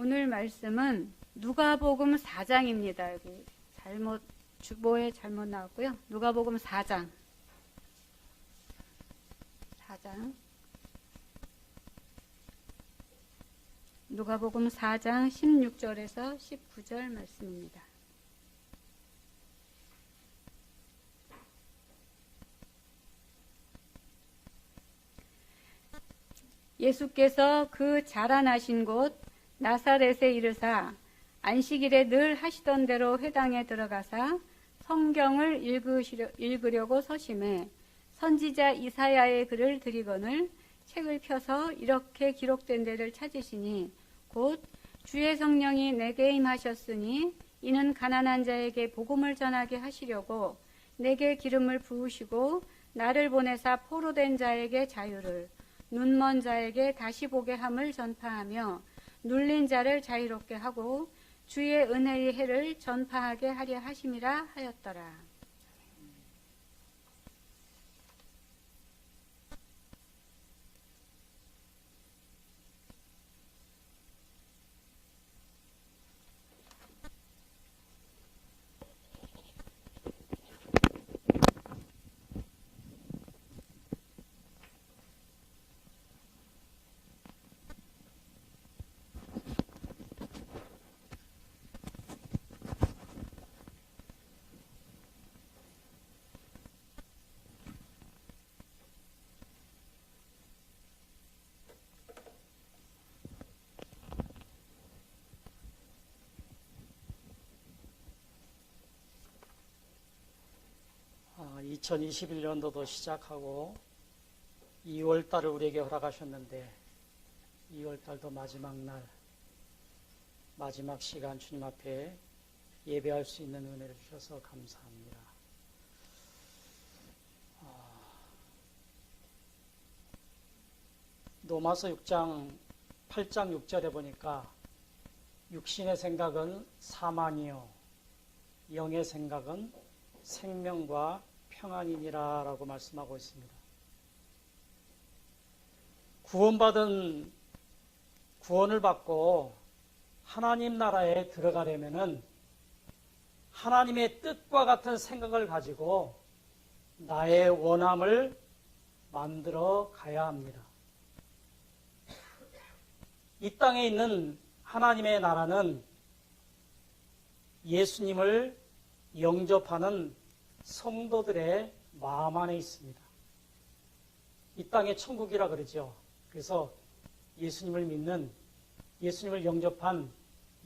오늘 말씀은 누가복음 4장입니다. 여기 주보에 잘못 나왔고요. 누가복음 4장. 누가복음 4장 16절에서 19절 말씀입니다. 예수께서 그 자라나신 곳 나사렛에 이르사 안식일에 늘 하시던 대로 회당에 들어가사 성경을 읽으려고 서심해 선지자 이사야의 글을 들이거늘 책을 펴서 이렇게 기록된 데를 찾으시니 곧 주의 성령이 내게 임하셨으니 이는 가난한 자에게 복음을 전하게 하시려고 내게 기름을 부으시고 나를 보내사 포로된 자에게 자유를 눈먼 자에게 다시 보게 함을 전파하며 눌린 자를 자유롭게 하고 주의 은혜의 해를 전파하게 하려 하심이라 하였더라. 아, 2021년도도 시작하고 2월달을 우리에게 허락하셨는데 2월달도 마지막 날, 마지막 시간 주님 앞에 예배할 수 있는 은혜를 주셔서 감사합니다. 로마서 6장 8장 6절에 보니까 육신의 생각은 사망이요 영의 생각은 생명과 평안이니라 라고 말씀하고 있습니다. 구원을 받고 하나님 나라에 들어가려면은 하나님의 뜻과 같은 생각을 가지고 나의 원함을 만들어 가야 합니다. 이 땅에 있는 하나님의 나라는 예수님을 영접하는 성도들의 마음 안에 있습니다. 이 땅의 천국이라 그러죠. 그래서 예수님을 믿는, 예수님을 영접한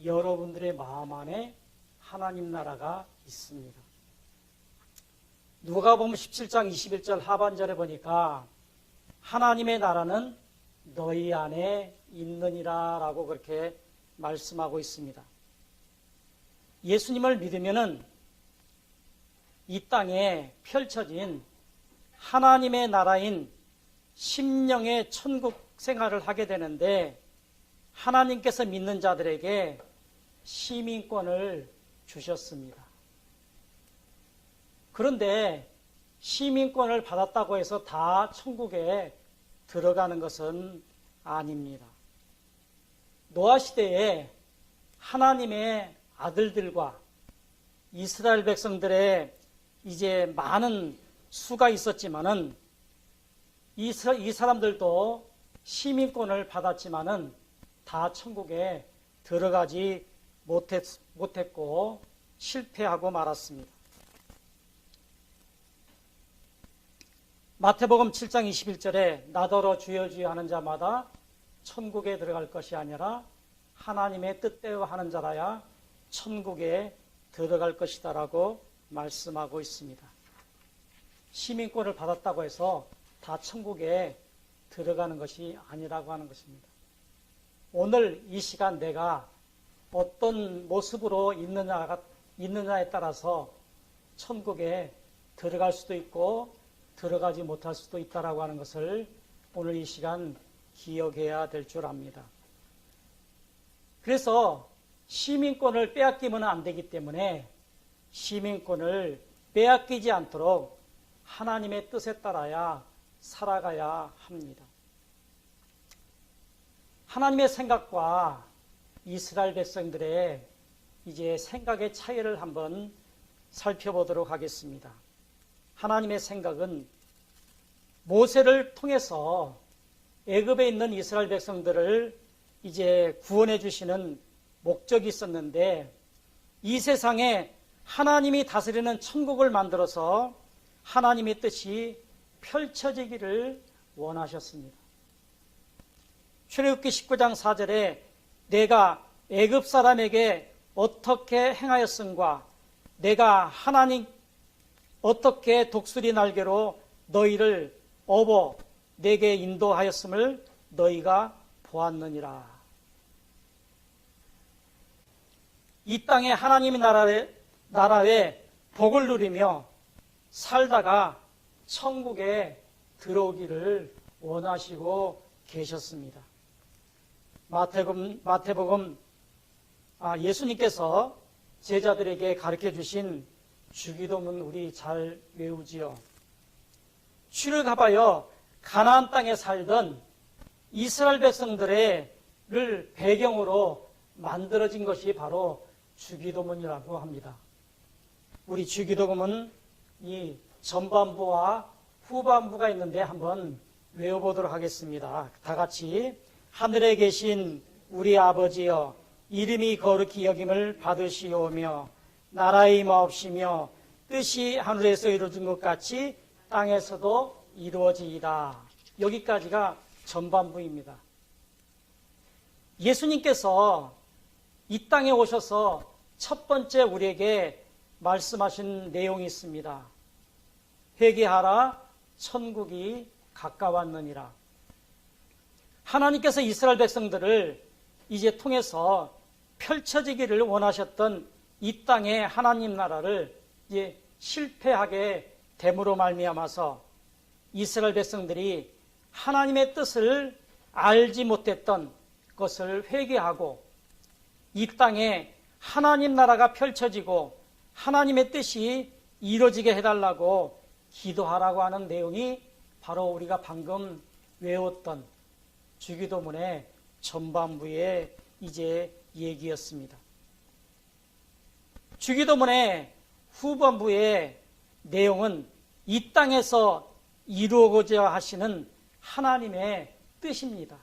여러분들의 마음 안에 하나님 나라가 있습니다. 누가복음 17장 21절 하반절에 보니까 하나님의 나라는 너희 안에 있느니라 라고 그렇게 말씀하고 있습니다. 예수님을 믿으면은 이 땅에 펼쳐진 하나님의 나라인 심령의 천국 생활을 하게 되는데 하나님께서 믿는 자들에게 시민권을 주셨습니다. 그런데 시민권을 받았다고 해서 다 천국에 들어가는 것은 아닙니다. 노아 시대에 하나님의 아들들과 이스라엘 백성들의 이제 많은 수가 있었지만은 이 사람들도 시민권을 받았지만은 다 천국에 들어가지 못했고 실패하고 말았습니다. 마태복음 7장 21절에 나더러 주여 주여 하는 자마다 천국에 들어갈 것이 아니라 하나님의 뜻대로 하는 자라야 천국에 들어갈 것이다 라고 말씀하고 있습니다. 시민권을 받았다고 해서 다 천국에 들어가는 것이 아니라고 하는 것입니다. 오늘 이 시간 내가 어떤 모습으로 있느냐에 따라서 천국에 들어갈 수도 있고 들어가지 못할 수도 있다라고 하는 것을 오늘 이 시간 기억해야 될 줄 압니다. 그래서 시민권을 빼앗기면 안 되기 때문에 시민권을 빼앗기지 않도록 하나님의 뜻에 따라야 살아가야 합니다. 하나님의 생각과 이스라엘 백성들의 이제 생각의 차이를 한번 살펴보도록 하겠습니다. 하나님의 생각은 모세를 통해서 애굽에 있는 이스라엘 백성들을 이제 구원해 주시는 목적이 있었는데, 이 세상에 하나님이 다스리는 천국을 만들어서 하나님의 뜻이 펼쳐지기를 원하셨습니다. 출애굽기 19장 4절에 내가 애굽 사람에게 어떻게 행하였음과 내가 하나님 어떻게 독수리 날개로 너희를 업어 내게 인도하였음을 너희가 보았느니라. 이 땅에 하나님의 나라에 복을 누리며 살다가 천국에 들어오기를 원하시고 계셨습니다. 마태복음 예수님께서 제자들에게 가르쳐 주신 주기도문 우리 잘 외우지요. 주를 가봐여 가나안 땅에 살던 이스라엘 백성들을 배경으로 만들어진 것이 바로 주기도문이라고 합니다. 우리 주기도문은 이 전반부와 후반부가 있는데 한번 외워보도록 하겠습니다. 다 같이. 하늘에 계신 우리 아버지여, 이름이 거룩히 여김을 받으시오며 나라의 마옵시며 뜻이 하늘에서 이루어진 것 같이 땅에서도 이루어지이다. 여기까지가 전반부입니다. 예수님께서 이 땅에 오셔서 첫 번째 우리에게 말씀하신 내용이 있습니다. 회개하라, 천국이 가까웠느니라. 하나님께서 이스라엘 백성들을 이제 통해서 펼쳐지기를 원하셨던 이 땅의 하나님 나라를 이제 실패하게 됨으로 말미암아서 이스라엘 백성들이 하나님의 뜻을 알지 못했던 것을 회개하고 이 땅에 하나님 나라가 펼쳐지고 하나님의 뜻이 이루어지게 해달라고 기도하라고 하는 내용이 바로 우리가 방금 외웠던 주기도문의 전반부의 이제 얘기였습니다. 주기도문의 후반부의 내용은 이 땅에서 이루어고자 하시는 하나님의 뜻입니다.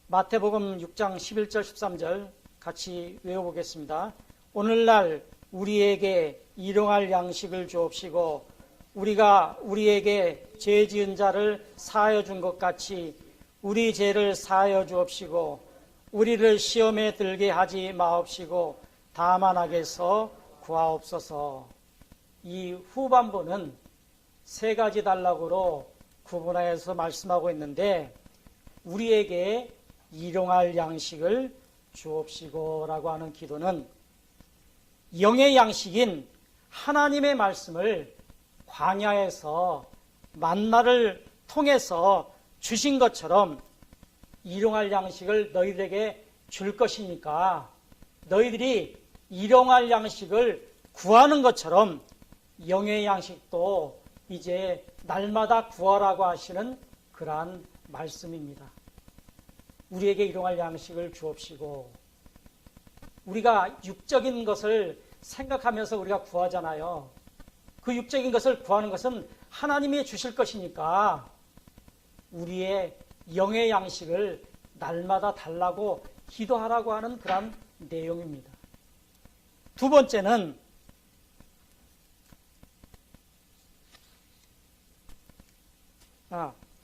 마태복음 6장 11절 13절 같이 외워보겠습니다. 오늘날 우리에게 일용할 양식을 주옵시고 우리가 우리에게 죄 지은 자를 사하여 준 것 같이 우리 죄를 사하여 주옵시고 우리를 시험에 들게 하지 마옵시고 다만 악에서 구하옵소서. 이 후반부는 세 가지 단락으로 구분하여서 말씀하고 있는데, 우리에게 일용할 양식을 주옵시고 라고 하는 기도는 영의 양식인 하나님의 말씀을 광야에서 만나를 통해서 주신 것처럼 일용할 양식을 너희들에게 줄 것이니까 너희들이 일용할 양식을 구하는 것처럼 영의 양식도 이제 날마다 구하라고 하시는 그러한 말씀입니다. 우리에게 일용할 양식을 주옵시고, 우리가 육적인 것을 생각하면서 우리가 구하잖아요. 그 육적인 것을 구하는 것은 하나님이 주실 것이니까 우리의 영의 양식을 날마다 달라고 기도하라고 하는 그런 내용입니다. 두 번째는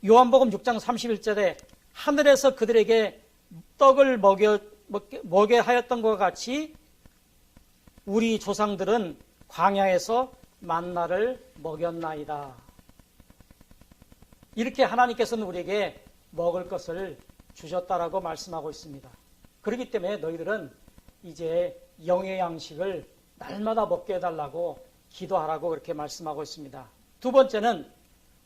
요한복음 6장 31절에 하늘에서 그들에게 떡을 먹게 하였던 것 같이 우리 조상들은 광야에서 만나를 먹였나이다. 이렇게 하나님께서는 우리에게 먹을 것을 주셨다라고 말씀하고 있습니다. 그렇기 때문에 너희들은 이제 영의 양식을 날마다 먹게 해달라고 기도하라고 그렇게 말씀하고 있습니다. 두 번째는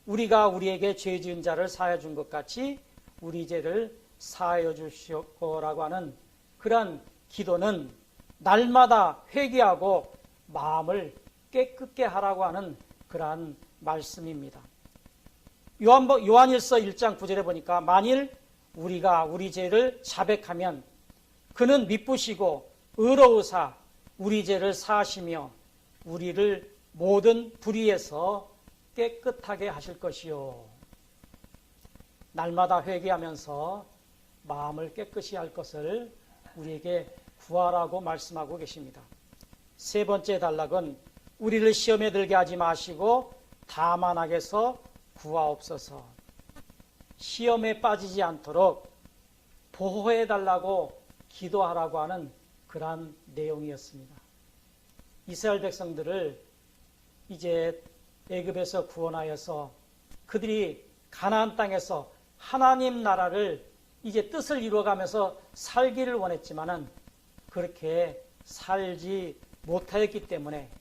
우리가 우리에게 죄 지은 자를 사하여 준 것 같이 우리 죄를 사하여 주시오라고 하는 그러한 기도는 날마다 회개하고 마음을 깨끗게 하라고 하는 그러한 말씀입니다. 요한일서 1장 9절에 보니까 만일 우리가 우리 죄를 자백하면 그는 미쁘시고 의로우사 우리 죄를 사하시며 우리를 모든 불의에서 깨끗하게 하실 것이요. 날마다 회개하면서 마음을 깨끗이 할 것을 우리에게 구하라고 말씀하고 계십니다. 세 번째 단락은 우리를 시험에 들게 하지 마시고 다만 악에서 구하옵소서. 시험에 빠지지 않도록 보호해 달라고 기도하라고 하는 그러한 내용이었습니다. 이스라엘 백성들을 이제 애굽에서 구원하여서 그들이 가나안 땅에서 하나님 나라를 이제 뜻을 이루어가면서 살기를 원했지만은 그렇게 살지 못하였기 때문에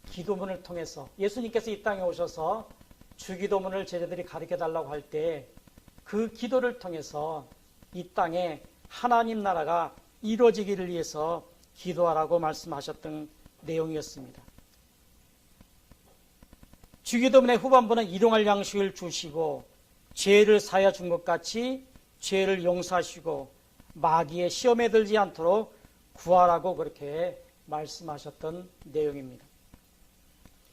기도문을 통해서 예수님께서 이 땅에 오셔서 주기도문을 제자들이 가르쳐 달라고 할 때 그 기도를 통해서 이 땅에 하나님 나라가 이루어지기를 위해서 기도하라고 말씀하셨던 내용이었습니다. 주기도문의 후반부는 일용할 양식을 주시고 죄를 사하여 준 것 같이 죄를 용서하시고 마귀의 시험에 들지 않도록 구하라고 그렇게 말씀하셨던 내용입니다.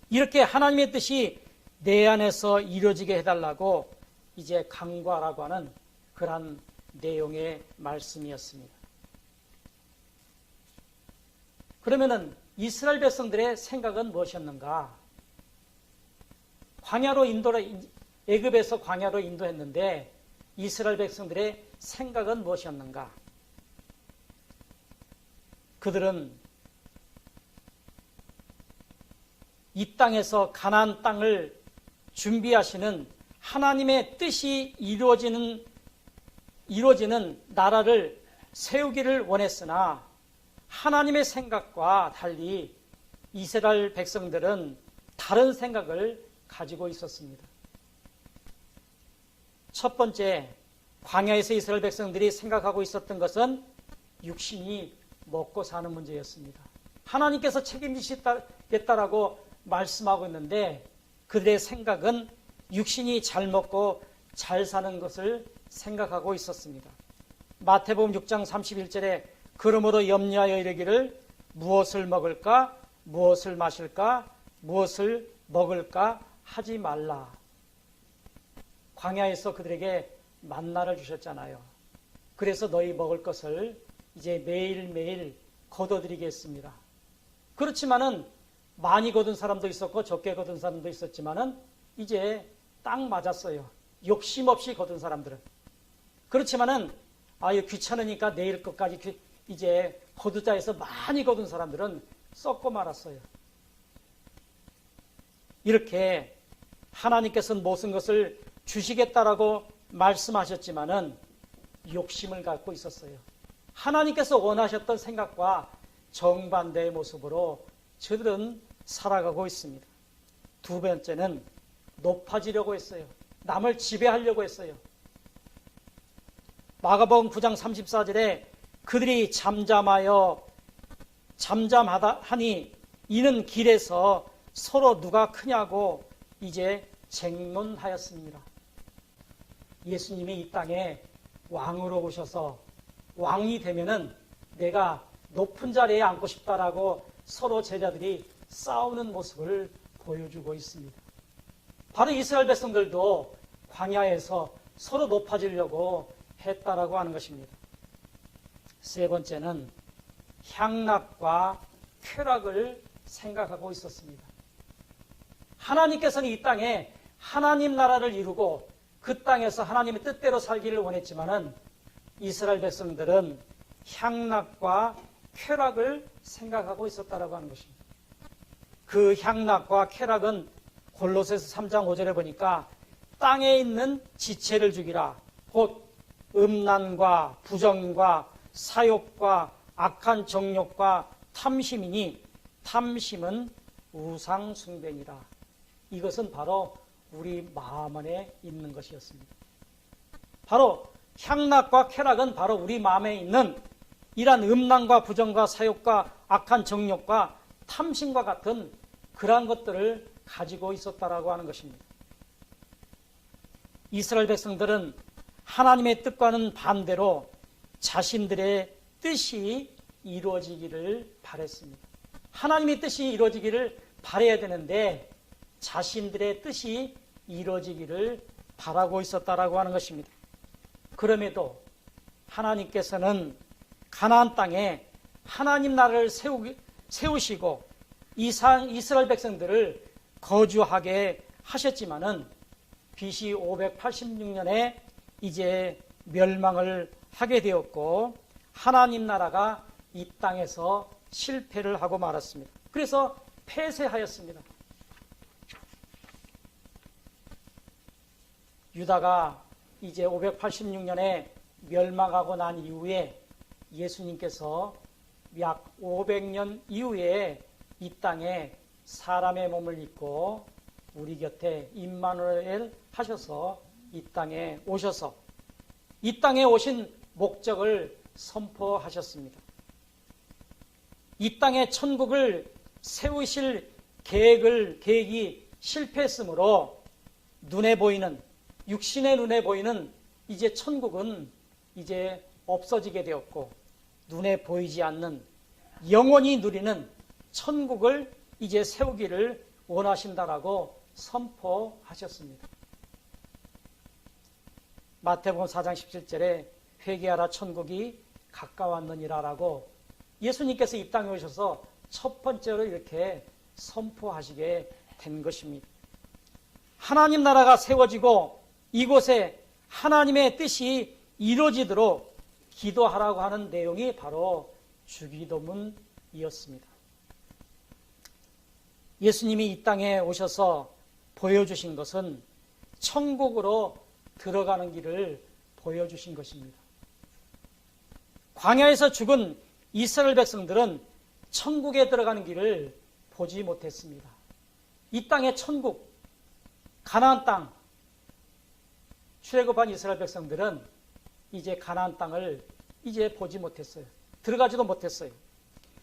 이렇게 하나님의 뜻이 내 안에서 이루어지게 해달라고 이제 간구하라고 하는 그러한 내용의 말씀이었습니다. 그러면은 이스라엘 백성들의 생각은 무엇이었는가? 애굽에서 광야로 인도했는데 이스라엘 백성들의 생각은 무엇이었는가? 그들은 이 땅에서 가나안 땅을 준비하시는 하나님의 뜻이 이루어지는 나라를 세우기를 원했으나 하나님의 생각과 달리 이스라엘 백성들은 다른 생각을 가지고 있었습니다. 첫 번째, 광야에서 이스라엘 백성들이 생각하고 있었던 것은 육신이 먹고 사는 문제였습니다. 하나님께서 책임지시겠다라고 말씀하고 있는데 그들의 생각은 육신이 잘 먹고 잘 사는 것을 생각하고 있었습니다. 마태복음 6장 31절에 그러므로 염려하여 이르기를 무엇을 먹을까 무엇을 마실까 무엇을 먹을까 하지 말라. 광야에서 그들에게 만나를 주셨잖아요. 그래서 너희 먹을 것을 이제 매일매일 거둬드리겠습니다. 그렇지만은 많이 거둔 사람도 있었고 적게 거둔 사람도 있었지만은 이제 딱 맞았어요. 욕심 없이 거둔 사람들은. 그렇지만은 귀찮으니까 내일 것까지 이제 거두자 해서 많이 거둔 사람들은 썩고 말았어요. 이렇게 하나님께서는 모든 것을 주시겠다라고 말씀하셨지만은 욕심을 갖고 있었어요. 하나님께서 원하셨던 생각과 정반대의 모습으로 저들은 살아가고 있습니다. 두 번째는 높아지려고 했어요. 남을 지배하려고 했어요. 마가복음 9장 34절에 그들이 잠잠하니 이는 길에서 서로 누가 크냐고 이제 쟁론하였습니다. 예수님이 이 땅에 왕으로 오셔서 왕이 되면은 내가 높은 자리에 앉고 싶다라고 서로 제자들이 싸우는 모습을 보여주고 있습니다. 바로 이스라엘 백성들도 광야에서 서로 높아지려고 했다라고 하는 것입니다. 세 번째는 향락과 쾌락을 생각하고 있었습니다. 하나님께서는 이 땅에 하나님 나라를 이루고 그 땅에서 하나님의 뜻대로 살기를 원했지만은 이스라엘 백성들은 향락과 쾌락을 생각하고 있었다라고 하는 것입니다. 그 향락과 쾌락은 골로새서 3장 5절에 보니까 땅에 있는 지체를 죽이라. 곧 음란과 부정과 사욕과 악한 정욕과 탐심이니 탐심은 우상 숭배니라. 이것은 바로 우리 마음 안에 있는 것이었습니다. 바로 향락과 쾌락은 바로 우리 마음에 있는 이러한 음란과 부정과 사욕과 악한 정욕과 탐심과 같은 그러한 것들을 가지고 있었다라고 하는 것입니다. 이스라엘 백성들은 하나님의 뜻과는 반대로 자신들의 뜻이 이루어지기를 바랬습니다. 하나님의 뜻이 이루어지기를 바라야 되는데 자신들의 뜻이 이루어지기를 바라고 있었다라고 하는 것입니다. 그럼에도 하나님께서는 가나안 땅에 하나님 나라를 세우시고 이스라엘 백성들을 거주하게 하셨지만은 BC 586년에 이제 멸망을 하게 되었고 하나님 나라가 이 땅에서 실패를 하고 말았습니다. 그래서 폐쇄하였습니다. 유다가 이제 586년에 멸망하고 난 이후에 예수님께서 약 500년 이후에 이 땅에 사람의 몸을 입고 우리 곁에 임마누엘 하셔서 이 땅에 오셔서 이 땅에 오신 목적을 선포하셨습니다. 이 땅에 천국을 세우실 계획이 실패했으므로 눈에 보이는 육신의 눈에 보이는 이제 천국은 이제 없어지게 되었고 눈에 보이지 않는 영원히 누리는 천국을 이제 세우기를 원하신다라고 선포하셨습니다. 마태복음 4장 17절에 회개하라 천국이 가까웠느니라라고 예수님께서 이 땅에 오셔서 첫 번째로 이렇게 선포하시게 된 것입니다. 하나님 나라가 세워지고 이곳에 하나님의 뜻이 이루어지도록 기도하라고 하는 내용이 바로 주기도문이었습니다. 예수님이 이 땅에 오셔서 보여주신 것은 천국으로 들어가는 길을 보여주신 것입니다. 광야에서 죽은 이스라엘 백성들은 천국에 들어가는 길을 보지 못했습니다. 이 땅의 천국, 가나안 땅, 출애굽한 이스라엘 백성들은 이제 가나안 땅을 이제 보지 못했어요. 들어가지도 못했어요.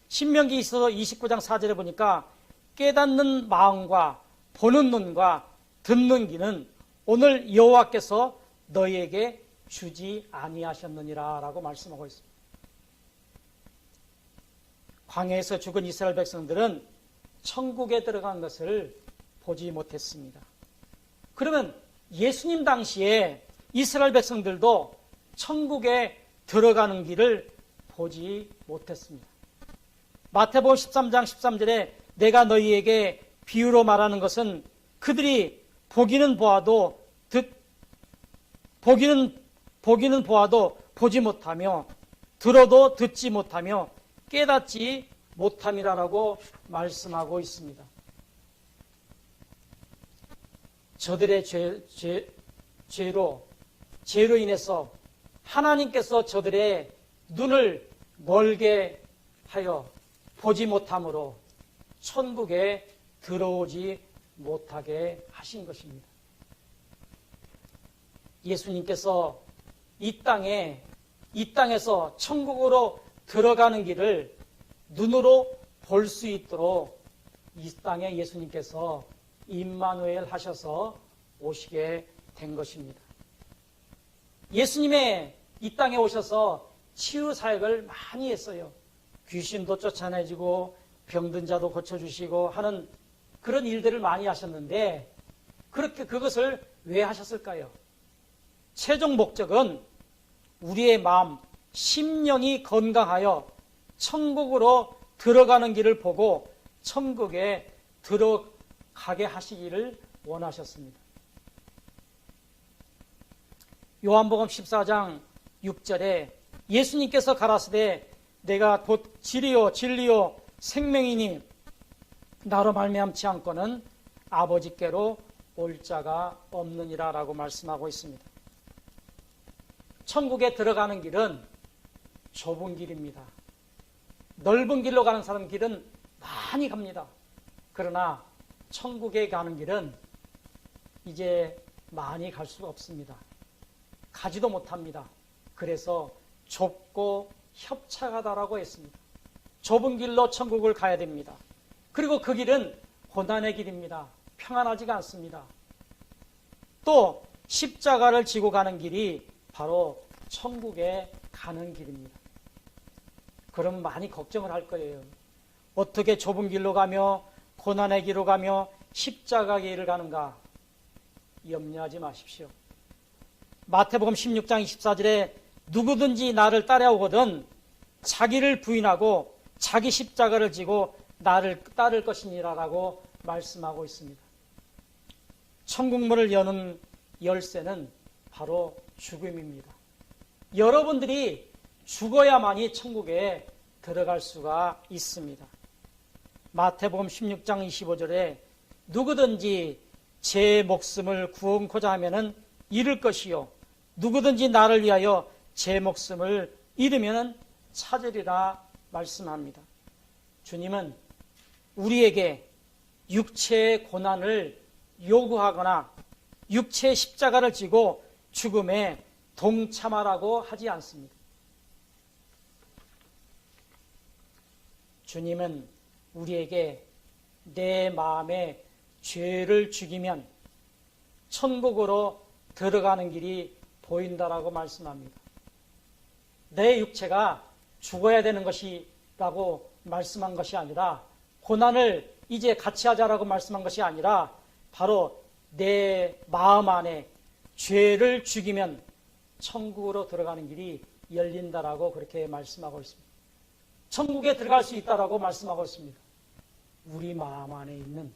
신명기 29장 4절에 보니까 깨닫는 마음과 보는 눈과 듣는 귀는 오늘 여호와께서 너희에게 주지 아니하셨느니라 라고 말씀하고 있습니다. 광야에서 죽은 이스라엘 백성들은 천국에 들어간 것을 보지 못했습니다. 그러면 예수님 당시에 이스라엘 백성들도 천국에 들어가는 길을 보지 못했습니다. 마태복음 13장 13절에 내가 너희에게 비유로 말하는 것은 그들이 보기는 보아도 보지 못하며 들어도 듣지 못하며 깨닫지 못함이라고 말씀하고 있습니다. 저들의 죄로 인해서 하나님께서 저들의 눈을 멀게 하여 보지 못함으로 천국에 들어오지 못하게 하신 것입니다. 예수님께서 이 땅에서 천국으로 들어가는 길을 눈으로 볼 수 있도록 이 땅에 예수님께서 임마누엘 하셔서 오시게 된 것입니다. 예수님의 이 땅에 오셔서 치유 사역을 많이 했어요. 귀신도 쫓아내지고 병든 자도 고쳐주시고 하는 그런 일들을 많이 하셨는데 그것을 왜 하셨을까요? 최종 목적은 우리의 마음, 심령이 건강하여 천국으로 들어가는 길을 보고 천국에 들어가게 하시기를 원하셨습니다. 요한복음 14장 6절에 예수님께서 가라사대 내가 곧 길이요 진리요 생명이니 나로 말미암지 않고는 아버지께로 올 자가 없느니라 라고 말씀하고 있습니다. 천국에 들어가는 길은 좁은 길입니다. 넓은 길로 가는 사람 길은 많이 갑니다. 그러나 천국에 가는 길은 이제 많이 갈 수가 없습니다. 가지도 못합니다. 그래서 좁고 협착하다라고 했습니다. 좁은 길로 천국을 가야 됩니다. 그리고 그 길은 고난의 길입니다. 평안하지가 않습니다. 또 십자가를 지고 가는 길이 바로 천국에 가는 길입니다. 그럼 많이 걱정을 할 거예요. 어떻게 좁은 길로 가며 고난의 길로 가며 십자가의 길을 가는가? 염려하지 마십시오. 마태복음 16장 24절에 누구든지 나를 따라오거든 자기를 부인하고 자기 십자가를 지고 나를 따를 것이니라라고 말씀하고 있습니다. 천국문을 여는 열쇠는 바로 죽음입니다. 여러분들이 죽어야만이 천국에 들어갈 수가 있습니다. 마태복음 16장 25절에 누구든지 제 목숨을 구원코자 하면은 잃을 것이요 누구든지 나를 위하여 제 목숨을 잃으면은 찾으리라 말씀합니다. 주님은 우리에게 육체의 고난을 요구하거나 육체의 십자가를 지고 죽음에 동참하라고 하지 않습니다. 주님은 우리에게 내 마음에 죄를 죽이면 천국으로 들어가는 길이 보인다라고 말씀합니다. 내 육체가 죽어야 되는 것이라고 말씀한 것이 아니라 고난을 이제 같이 하자라고 말씀한 것이 아니라 바로 내 마음 안에 죄를 죽이면 천국으로 들어가는 길이 열린다라고 그렇게 말씀하고 있습니다. 천국에 들어갈 수 있다라고 말씀하고 있습니다. 우리 마음 안에 있는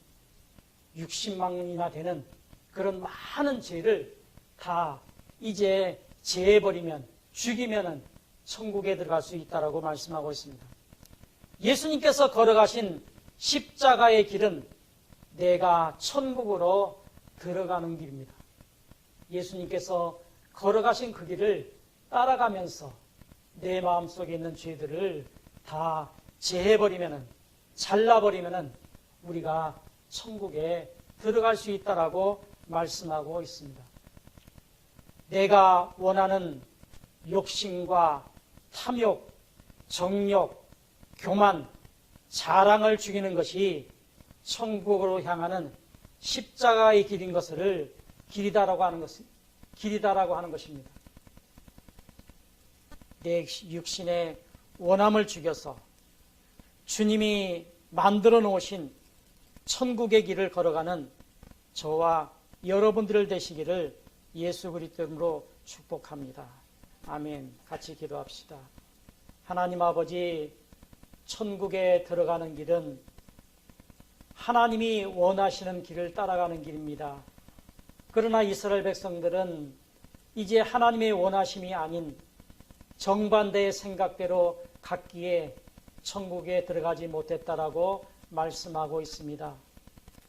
60만이나 되는 그런 많은 죄를 다 이제 제해버리면 죽이면 천국에 들어갈 수 있다라고 말씀하고 있습니다. 예수님께서 걸어가신 십자가의 길은 내가 천국으로 들어가는 길입니다. 예수님께서 걸어가신 그 길을 따라가면서 내 마음속에 있는 죄들을 다 제해버리면 잘라버리면 우리가 천국에 들어갈 수 있다라고 말씀하고 있습니다. 내가 원하는 욕심과 탐욕, 정욕, 교만, 자랑을 죽이는 것이 천국으로 향하는 십자가의 길인 것을 길이다라고 하는 것입니다. 내 육신의 원함을 죽여서 주님이 만들어 놓으신 천국의 길을 걸어가는 저와 여러분들 되시기를 예수 그리스도 이름으로 축복합니다. 아멘. 같이 기도합시다. 하나님 아버지, 천국에 들어가는 길은 하나님이 원하시는 길을 따라가는 길입니다. 그러나 이스라엘 백성들은 이제 하나님의 원하심이 아닌 정반대의 생각대로 갔기에 천국에 들어가지 못했다라고 말씀하고 있습니다.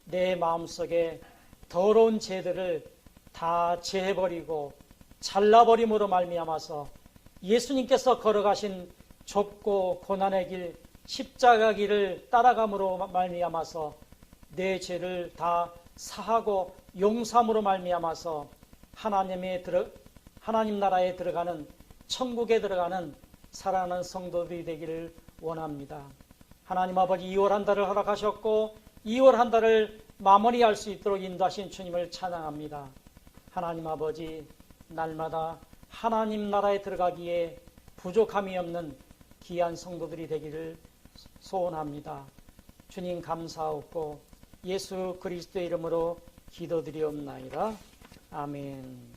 내 마음속에 더러운 죄들을 다 제해버리고 잘라버림으로 말미암아서 예수님께서 걸어가신 좁고 고난의 길 십자가 길을 따라감으로 말미암아서 내 죄를 다 사하고 용서함으로 말미암아서 하나님 나라에 들어가는 천국에 들어가는 사랑하는 성도들이 되기를 원합니다. 하나님 아버지 2월 한 달을 허락하셨고 2월 한 달을 마무리할 수 있도록 인도하신 주님을 찬양합니다. 하나님 아버지 날마다 하나님 나라에 들어가기에 부족함이 없는 귀한 성도들이 되기를 소원합니다. 주님 감사하고 예수 그리스도의 이름으로 기도드리옵나이다. 아멘.